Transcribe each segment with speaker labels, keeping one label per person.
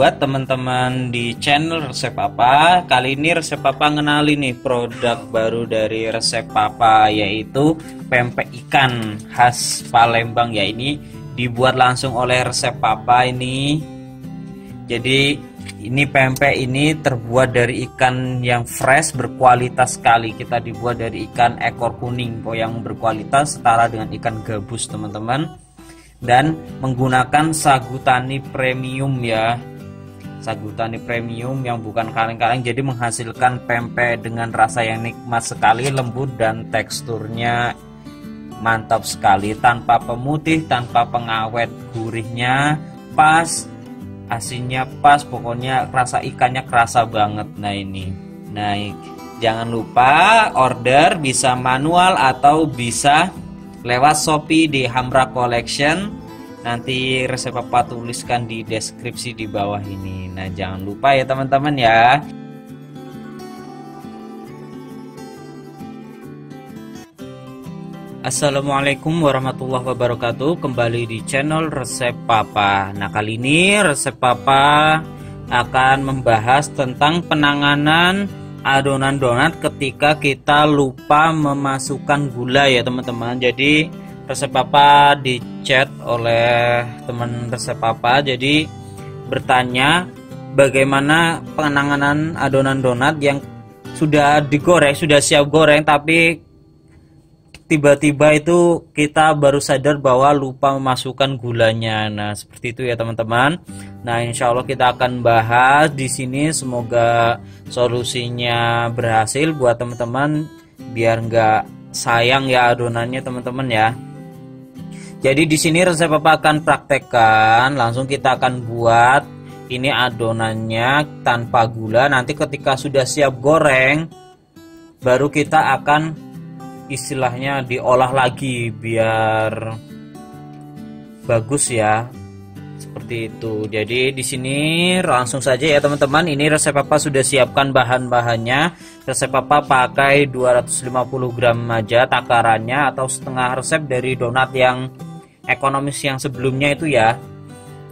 Speaker 1: buat teman-teman di channel Resep Papa. Kali ini Resep Papa ngenalin nih produk baru dari Resep Papa, yaitu pempek ikan khas Palembang ya. Ini dibuat langsung oleh Resep Papa ini. Jadi ini pempek ini terbuat dari ikan yang fresh, berkualitas sekali. Kita dibuat dari ikan ekor kuning yang berkualitas setara dengan ikan gabus teman-teman. Dan menggunakan sagu tani premium ya, sagu tani premium yang bukan kaleng-kaleng, jadi menghasilkan pempek dengan rasa yang nikmat sekali, lembut dan teksturnya mantap sekali, tanpa pemutih, tanpa pengawet, gurihnya pas, asinnya pas, pokoknya rasa ikannya kerasa banget. Nah ini, nah jangan lupa order bisa manual atau bisa lewat Shopee di Hamra Collection. Nanti resep Papa tuliskan di deskripsi di bawah ini. Nah jangan lupa ya teman-teman ya. Assalamualaikum warahmatullahi wabarakatuh. Kembali di channel Resep Papa. Nah kali ini Resep Papa akan membahas tentang penanganan adonan donat ketika kita lupa memasukkan gula ya teman-teman. Jadi Resep Papa di chat oleh teman Resep Papa, jadi bertanya bagaimana penanganan adonan donat yang sudah digoreng, sudah siap goreng, tapi tiba-tiba itu kita baru sadar bahwa lupa memasukkan gulanya. Nah seperti itu ya teman-teman. Nah insya Allah kita akan bahas di sini. Semoga solusinya berhasil buat teman-teman biar nggak sayang ya adonannya teman-teman ya. Jadi di sini Resep Papa akan praktekkan, langsung kita akan buat ini adonannya tanpa gula. Nanti ketika sudah siap goreng, baru kita akan istilahnya diolah lagi biar bagus ya. Seperti itu. Jadi di sini langsung saja ya teman-teman. Ini Resep Papa sudah siapkan bahan-bahannya. Resep Papa pakai 250 gram aja takarannya, atau setengah resep dari donat yang ekonomis yang sebelumnya itu ya.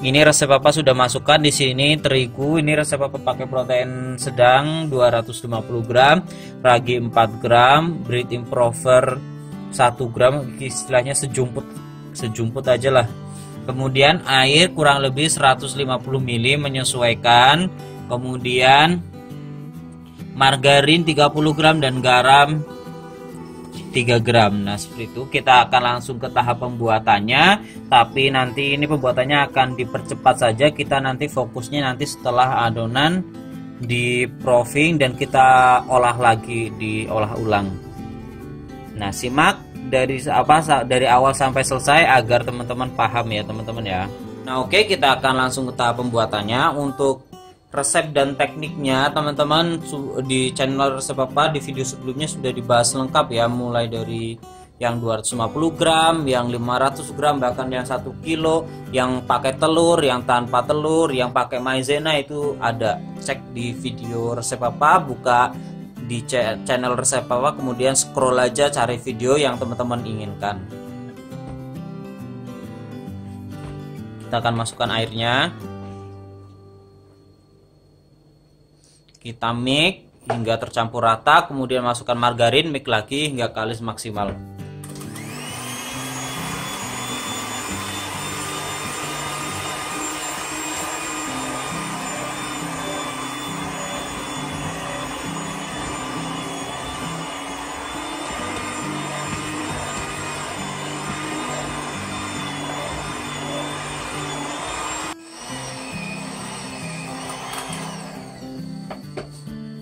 Speaker 1: Ini Resep Papa sudah masukkan di sini terigu. Ini Resep Papa pakai protein sedang 250 gram, ragi 4 gram, bread improver 1 gram, istilahnya sejumput aja lah. Kemudian air kurang lebih 150 ml menyesuaikan. Kemudian margarin 30 gram dan garam 3 gram. Nah seperti itu. Kita akan langsung ke tahap pembuatannya, tapi nanti ini pembuatannya akan dipercepat saja. Kita nanti fokusnya nanti setelah adonan di proofing dan kita olah lagi, diolah ulang. Nah simak dari awal sampai selesai agar teman-teman paham ya teman-teman ya. Nah oke, kita akan langsung ke tahap pembuatannya. Untuk resep dan tekniknya teman-teman di channel Resep Papa di video sebelumnya sudah dibahas lengkap ya, mulai dari yang 250 gram, yang 500 gram, bahkan yang 1 kilo, yang pakai telur, yang tanpa telur, yang pakai maizena, itu ada. Cek di video Resep Papa, buka di channel Resep Papa, kemudian scroll aja cari video yang teman-teman inginkan. Kita akan masukkan airnya. Kita mix hingga tercampur rata, kemudian masukkan margarin, mix lagi hingga kalis maksimal.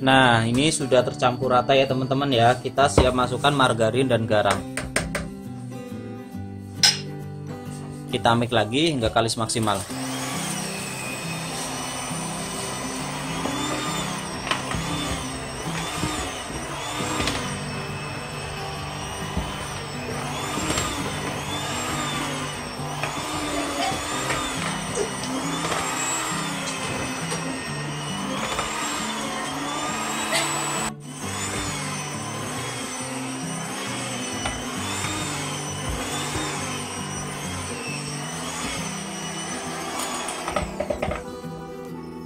Speaker 1: Nah ini sudah tercampur rata ya teman-teman ya. Kita siap masukkan margarin dan garam. Kita mix lagi hingga kalis maksimal.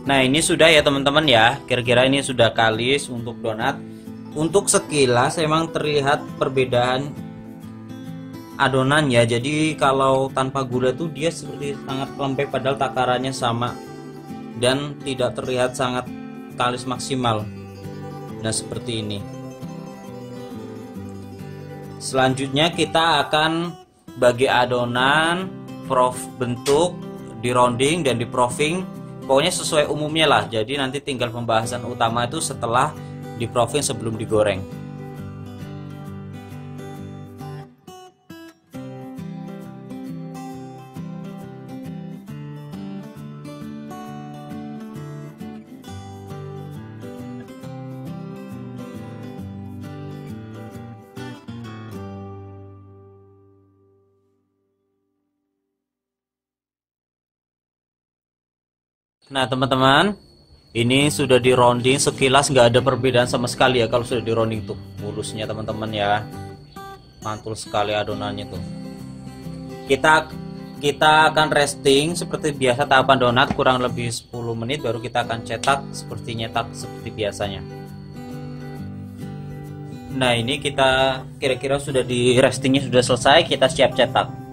Speaker 1: Nah ini sudah ya teman-teman ya, kira-kira ini sudah kalis untuk donat. Untuk sekilas emang terlihat perbedaan adonan ya. Jadi kalau tanpa gula tuh dia seperti sangat lembek padahal takarannya sama, dan tidak terlihat sangat kalis maksimal. Nah seperti ini. Selanjutnya kita akan bagi adonan, bentuk, di rounding dan di proofing, pokoknya sesuai umumnya lah. Jadi nanti tinggal pembahasan utama itu setelah di proofing sebelum digoreng. Nah teman-teman, ini sudah di rounding, sekilas nggak ada perbedaan sama sekali ya kalau sudah di rounding tuh mulusnya teman-teman ya, mantul sekali adonannya tuh. Kita akan resting seperti biasa tahapan donat kurang lebih 10 menit baru kita akan cetak seperti nyetak seperti biasanya. Nah ini kita kira-kira sudah di restingnya sudah selesai, kita siap cetak.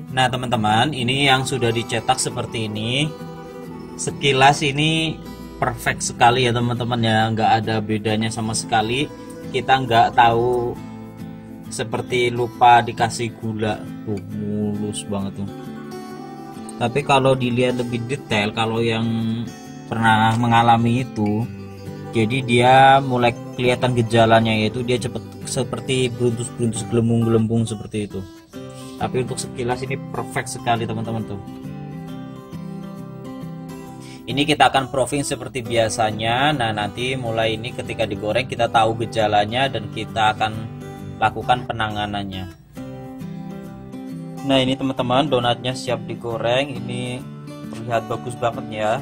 Speaker 1: Nah teman-teman, ini yang sudah dicetak seperti ini. Sekilas ini perfect sekali ya teman-teman ya, nggak ada bedanya sama sekali. Kita nggak tahu seperti lupa dikasih gula, tuh mulus banget tuh. Tapi kalau dilihat lebih detail, kalau yang pernah mengalami itu, jadi dia mulai kelihatan gejalanya, yaitu dia cepet seperti beruntus-beruntus, gelembung-gelembung seperti itu. Tapi untuk sekilas ini perfect sekali teman-teman tuh. Ini kita akan proofing seperti biasanya. Nah nanti mulai ini ketika digoreng kita tahu gejalanya dan kita akan lakukan penanganannya. Nah ini teman-teman, donatnya siap digoreng. Ini terlihat bagus banget ya.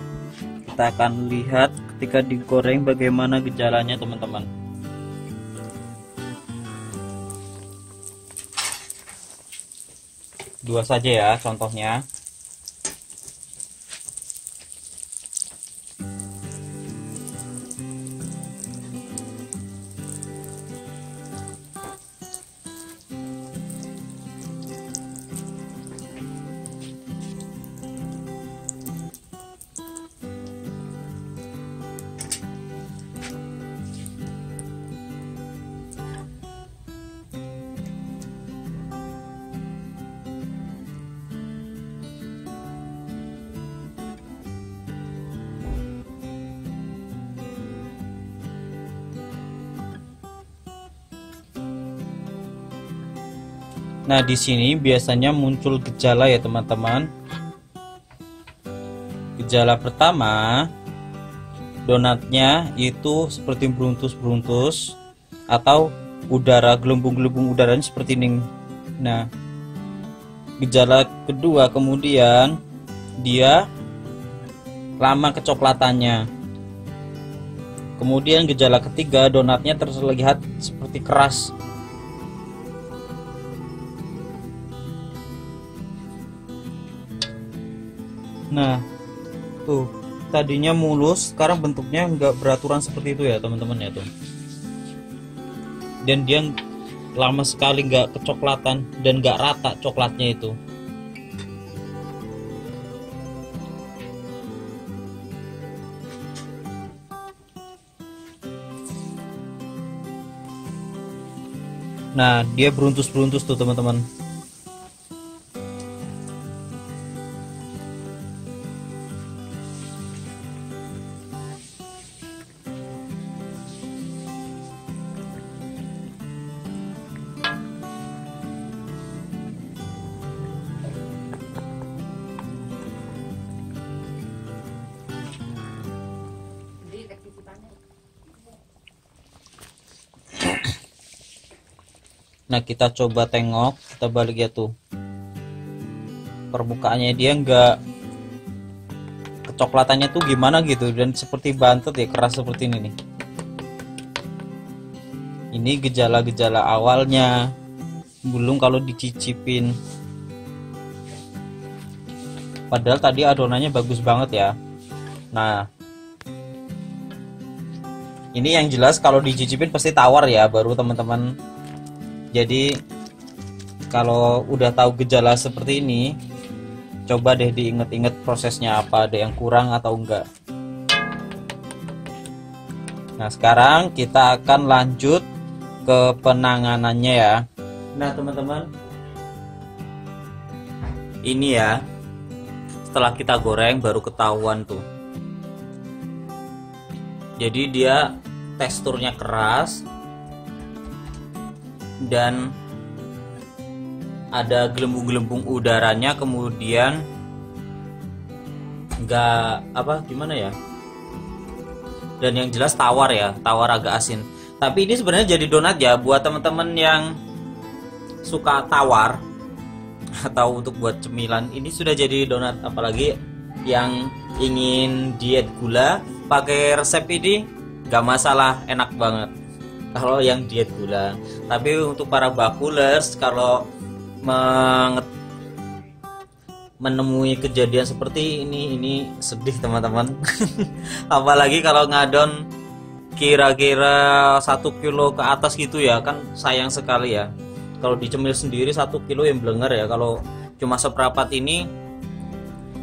Speaker 1: Kita akan lihat ketika digoreng bagaimana gejalanya teman-teman. Dua saja ya contohnya. Nah, di sini biasanya muncul gejala ya, teman-teman. Gejala pertama, donatnya itu seperti beruntus-beruntus atau udara, gelembung-gelembung udaranya seperti ini. Nah, gejala kedua kemudian dia lama kecoklatannya. Kemudian gejala ketiga, donatnya terlihat seperti keras. Nah, tuh tadinya mulus, sekarang bentuknya nggak beraturan seperti itu ya teman-teman ya tuh. Dan dia lama sekali nggak kecoklatan dan nggak rata coklatnya itu. Nah, dia beruntus-beruntus tuh teman-teman. Nah, kita coba tengok, kita balik ya tuh. Permukaannya dia enggak, kecoklatannya tuh gimana gitu, dan seperti bantet ya, keras seperti ini nih. Ini gejala-gejala awalnya, belum kalau dicicipin. Padahal tadi adonannya bagus banget ya. Nah, ini yang jelas kalau dicicipin pasti tawar ya, baru teman-teman. Jadi kalau udah tahu gejala seperti ini, coba deh diinget-inget prosesnya apa, ada yang kurang atau enggak. Nah, sekarang kita akan lanjut ke penanganannya ya. Nah, teman-teman, ini ya, setelah kita goreng baru ketahuan tuh. Jadi dia teksturnya keras dan ada gelembung-gelembung udaranya, kemudian enggak apa gimana ya, dan yang jelas tawar ya, tawar agak asin. Tapi ini sebenarnya jadi donat ya buat teman-teman yang suka tawar atau untuk buat cemilan. Ini sudah jadi donat, apalagi yang ingin diet gula pakai resep ini nggak masalah, enak banget kalau yang diet gula. Tapi untuk para bakulers, kalau menemui kejadian seperti ini sedih teman-teman. Apalagi kalau ngadon kira-kira 1 kilo ke atas gitu ya, kan sayang sekali ya. Kalau dicemil sendiri 1 kilo yang blenger ya. Kalau cuma seperempat ini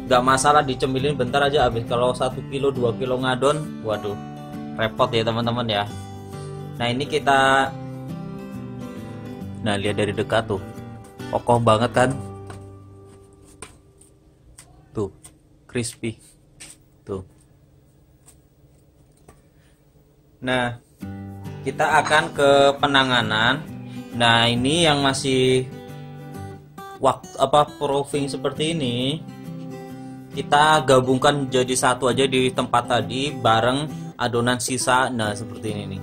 Speaker 1: nggak masalah, dicemilin bentar aja habis. Kalau 1 kilo 2 kilo ngadon, waduh repot ya teman-teman ya. Nah, ini kita, nah lihat dari dekat tuh, kokoh banget kan, tuh crispy tuh. Nah, kita akan ke penanganan. Nah, ini yang masih waktu proofing seperti ini, kita gabungkan jadi satu aja di tempat tadi bareng adonan sisa. Nah, seperti ini nih.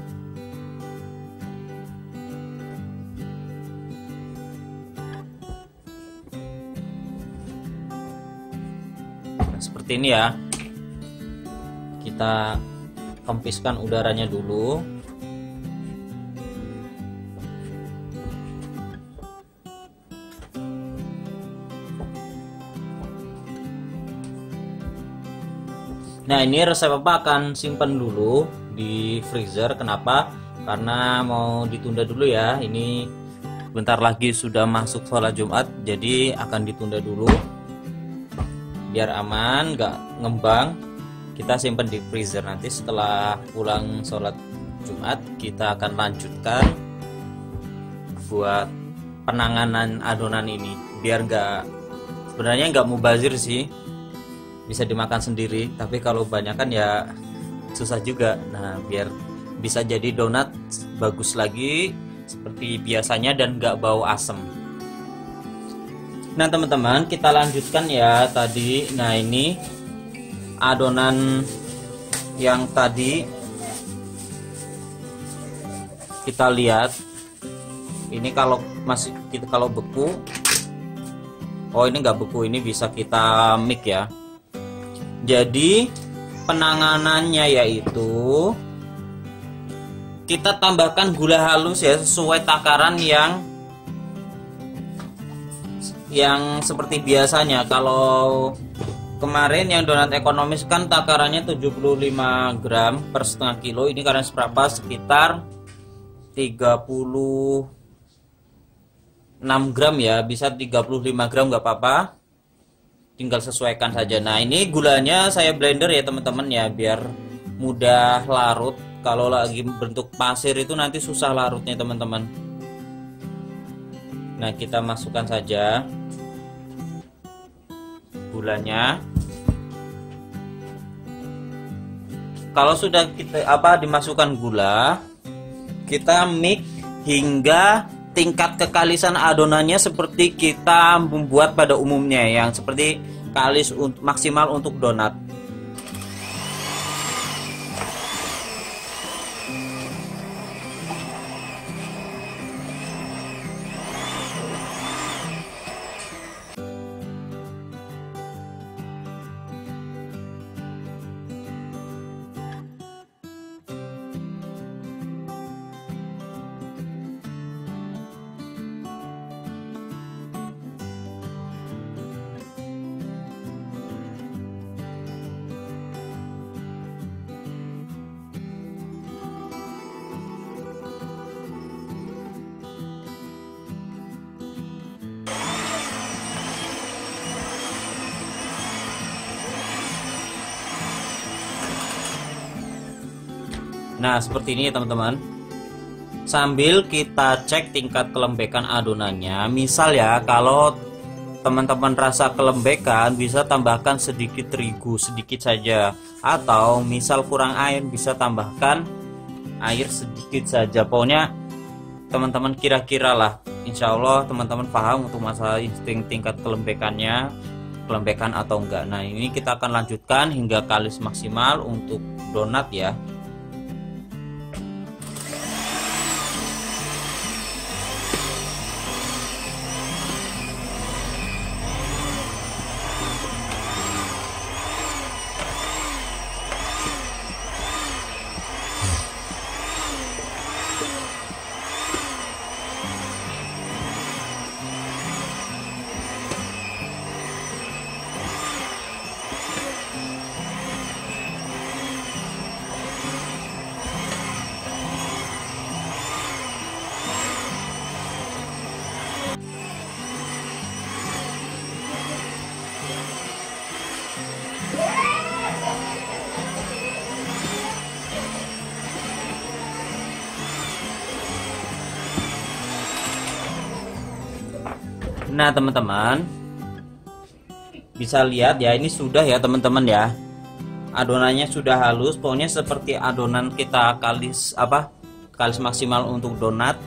Speaker 1: Seperti ini ya. Kita kempiskan udaranya dulu. Nah, ini resep Papa akan simpan dulu di freezer. Kenapa? Karena mau ditunda dulu ya. Ini bentar lagi sudah masuk sholat Jumat, jadi akan ditunda dulu biar aman, nggak ngembang. Kita simpan di freezer, nanti setelah pulang sholat Jumat kita akan lanjutkan buat penanganan adonan ini, biar nggak, sebenarnya nggak mubazir sih, bisa dimakan sendiri, tapi kalau banyak kan ya susah juga. Nah, biar bisa jadi donat bagus lagi seperti biasanya dan nggak bau asem. Nah, teman-teman, kita lanjutkan ya tadi. Nah, ini adonan yang tadi kita lihat, ini kalau masih kalau beku, oh ini nggak beku, ini bisa kita mix ya. Jadi penanganannya yaitu kita tambahkan gula halus ya, sesuai takaran yang seperti biasanya. Kalau kemarin yang donat ekonomis kan takarannya 75 gram per setengah kilo, ini karena seberapa, sekitar 36 gram ya, bisa 35 gram nggak apa-apa, tinggal sesuaikan saja. Nah, ini gulanya saya blender ya teman-teman ya, biar mudah larut. Kalau lagi bentuk pasir itu nanti susah larutnya teman-teman. Nah, kita masukkan saja gulanya. Kalau sudah kita dimasukkan gula, kita mix hingga tingkat kekalisan adonannya seperti kita membuat pada umumnya, yang seperti kalis maksimal untuk donat. Nah, seperti ini ya teman-teman. Sambil kita cek tingkat kelembekan adonannya. Misal ya, kalau teman-teman rasa kelembekan, bisa tambahkan sedikit terigu, sedikit saja. Atau misal kurang air, bisa tambahkan air sedikit saja. Pokoknya teman-teman kira-kira lah. Insya Allah teman-teman paham untuk masalah insting tingkat kelembekannya, kelembekan atau enggak. Nah, ini kita akan lanjutkan hingga kalis maksimal untuk donat ya. Nah teman-teman bisa lihat ya, ini sudah ya teman-teman ya, adonannya sudah halus. Pokoknya seperti adonan kita kalis kalis maksimal untuk donat.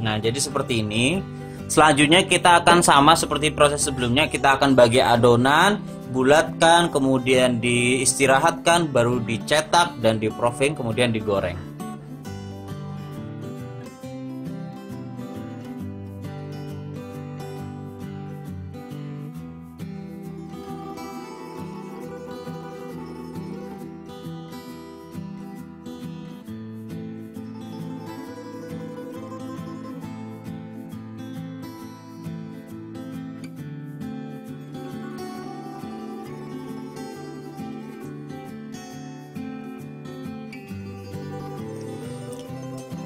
Speaker 1: Nah jadi seperti ini. Selanjutnya kita akan sama seperti proses sebelumnya, kita akan bagi adonan, bulatkan, kemudian diistirahatkan, baru dicetak dan di proofing, kemudian digoreng.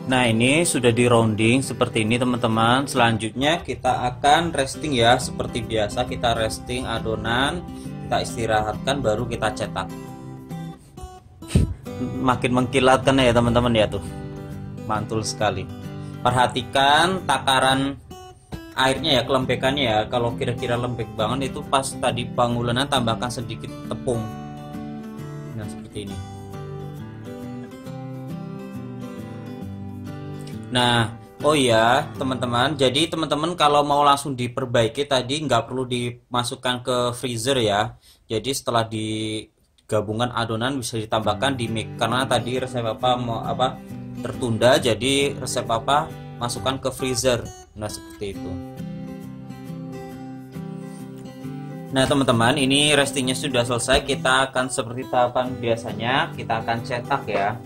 Speaker 1: Nah ini sudah di rounding seperti ini teman-teman. Selanjutnya kita akan resting ya, seperti biasa kita resting adonan, kita istirahatkan, baru kita cetak. Makin mengkilatkan ya teman-teman ya, tuh mantul sekali. Perhatikan takaran airnya ya, kelembekannya ya. Kalau kira-kira lembek banget itu pas tadi pengulanan, tambahkan sedikit tepung. Nah seperti ini. Nah, oh iya teman-teman, jadi teman-teman kalau mau langsung diperbaiki tadi nggak perlu dimasukkan ke freezer ya. Jadi setelah digabungan adonan bisa ditambahkan di mix, karena tadi resep Papa mau tertunda, jadi resep Papa masukkan ke freezer. Nah seperti itu. Nah teman-teman, ini restingnya sudah selesai. Kita akan seperti tahapan biasanya, kita akan cetak ya.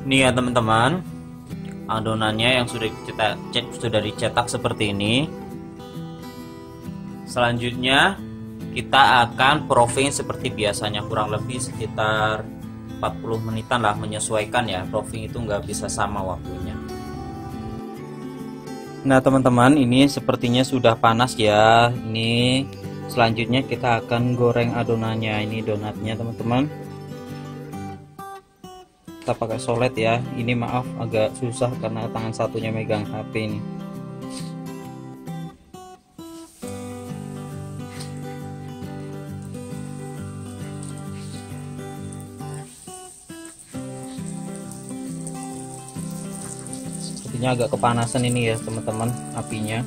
Speaker 1: Ini ya teman-teman, adonannya yang sudah dicetak seperti ini. Selanjutnya kita akan proofing seperti biasanya, kurang lebih sekitar 40 menitan lah, menyesuaikan ya. Proofing itu nggak bisa sama waktunya. Nah teman-teman, ini sepertinya sudah panas ya. Ini selanjutnya kita akan goreng adonannya. Ini donatnya teman-teman. Kita pakai solet ya. Ini maaf agak susah karena tangan satunya megang HP ini. Sepertinya agak kepanasan ini ya teman-teman apinya.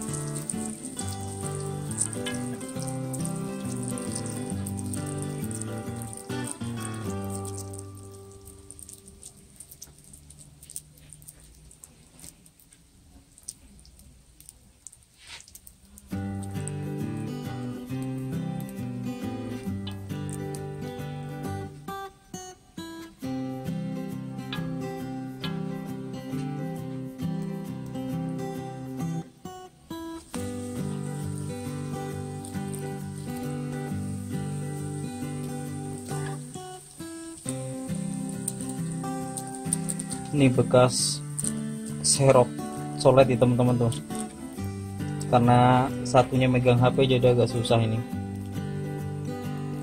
Speaker 1: Ini bekas serok solet ya teman-teman tuh, karena satunya megang HP jadi agak susah ini.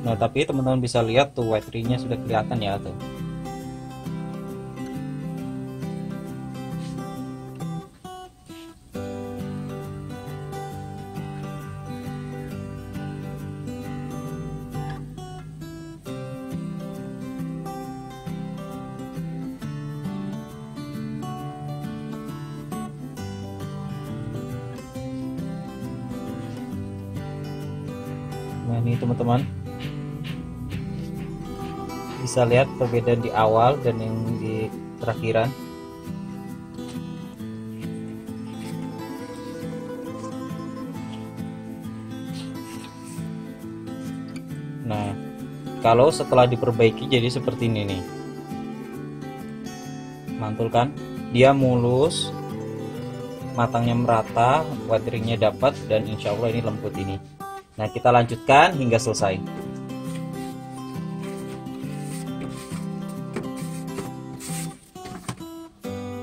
Speaker 1: Nah tapi teman-teman bisa lihat tuh white ringnya sudah kelihatan ya tuh. Nah ini teman-teman bisa lihat perbedaan di awal dan yang di terakhiran. Nah kalau setelah diperbaiki jadi seperti ini nih, mantul kan, dia mulus, matangnya merata, white ringnya dapat, dan insya Allah ini lembut ini. Nah kita lanjutkan hingga selesai.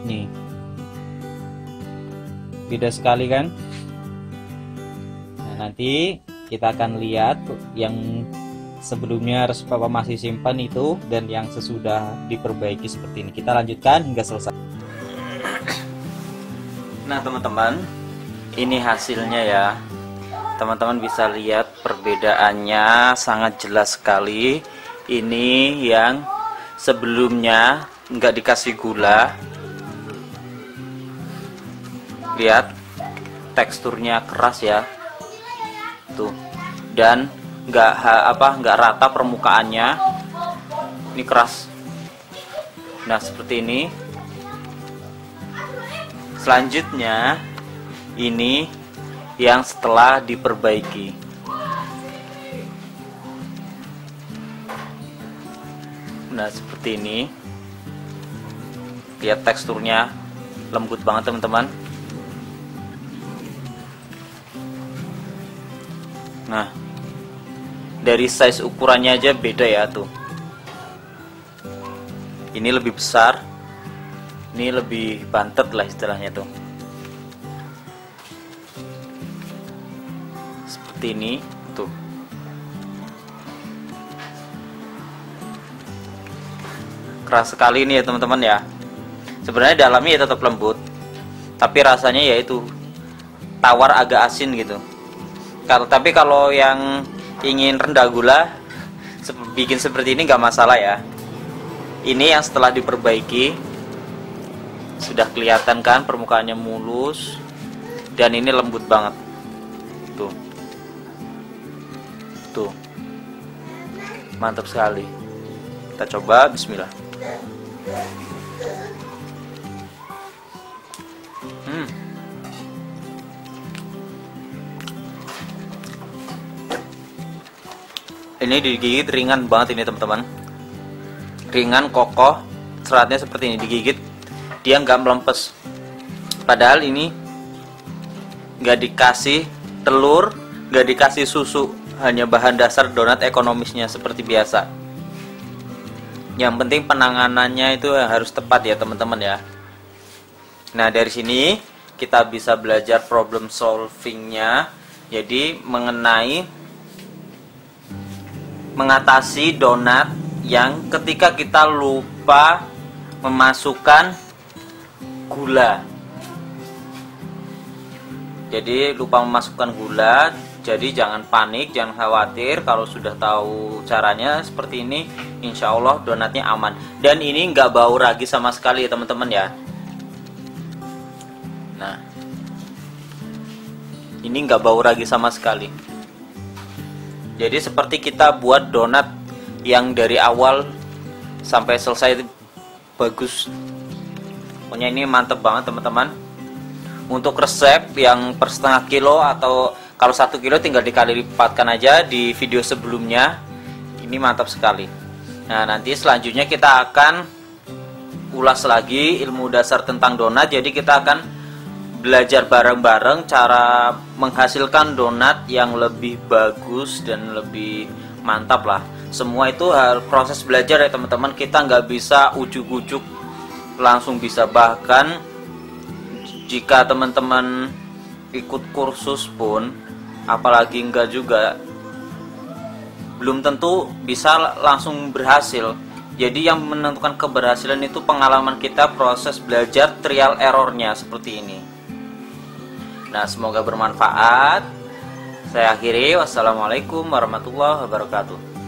Speaker 1: Nih beda sekali kan. Nah nanti kita akan lihat yang sebelumnya resep papa masih simpan itu dan yang sesudah diperbaiki seperti ini. Kita lanjutkan hingga selesai. Nah teman-teman, ini hasilnya ya. Teman-teman bisa lihat perbedaannya sangat jelas sekali. Ini yang sebelumnya nggak dikasih gula, lihat teksturnya keras ya tuh, dan nggak rata permukaannya, ini keras. Nah seperti ini. Selanjutnya ini yang setelah diperbaiki. Nah seperti ini, lihat teksturnya lembut banget teman-teman. Nah dari size ukurannya aja beda ya tuh. Ini lebih besar, ini lebih bantet lah istilahnya tuh. Seperti ini tuh. Keras sekali ini ya teman-teman ya. Sebenarnya dalamnya ya tetap lembut, tapi rasanya ya itu tawar agak asin gitu. Tapi kalau yang ingin rendah gula bikin seperti ini nggak masalah ya. Ini yang setelah diperbaiki, sudah kelihatan kan permukaannya mulus dan ini lembut banget tuh. Tuh mantap sekali. Kita coba, bismillah. Ini digigit ringan banget ini teman-teman, ringan, kokoh, seratnya seperti ini, digigit dia nggak melempes. Padahal ini nggak dikasih telur, nggak dikasih susu, hanya bahan dasar donat ekonomisnya seperti biasa. Yang penting penanganannya itu harus tepat ya teman-teman ya. Nah dari sini kita bisa belajar problem solvingnya, jadi mengenai mengatasi donat yang ketika kita lupa memasukkan gula. Jadi lupa memasukkan gula, jadi jangan panik, jangan khawatir. Kalau sudah tahu caranya seperti ini, insya Allah donatnya aman. Dan ini nggak bau ragi sama sekali ya teman-teman ya. Nah ini nggak bau ragi sama sekali. Jadi seperti kita buat donat yang dari awal sampai selesai itu bagus. Pokoknya ini mantep banget teman-teman. Untuk resep yang per setengah kilo atau kalau 1 kilo tinggal dikali lipatkan aja di video sebelumnya. Ini mantap sekali. Nah nanti selanjutnya kita akan ulas lagi ilmu dasar tentang donat. Jadi kita akan belajar bareng-bareng cara menghasilkan donat yang lebih bagus dan lebih mantap lah. Semua itu proses belajar ya teman-teman. Kita nggak bisa ujuk-ujuk langsung bisa. Bahkan jika teman-teman ikut kursus pun, apalagi enggak juga, belum tentu bisa langsung berhasil. Jadi yang menentukan keberhasilan itu pengalaman kita, proses belajar, trial errornya seperti ini. Nah, semoga bermanfaat. Saya akhiri. Wassalamualaikum warahmatullahi wabarakatuh.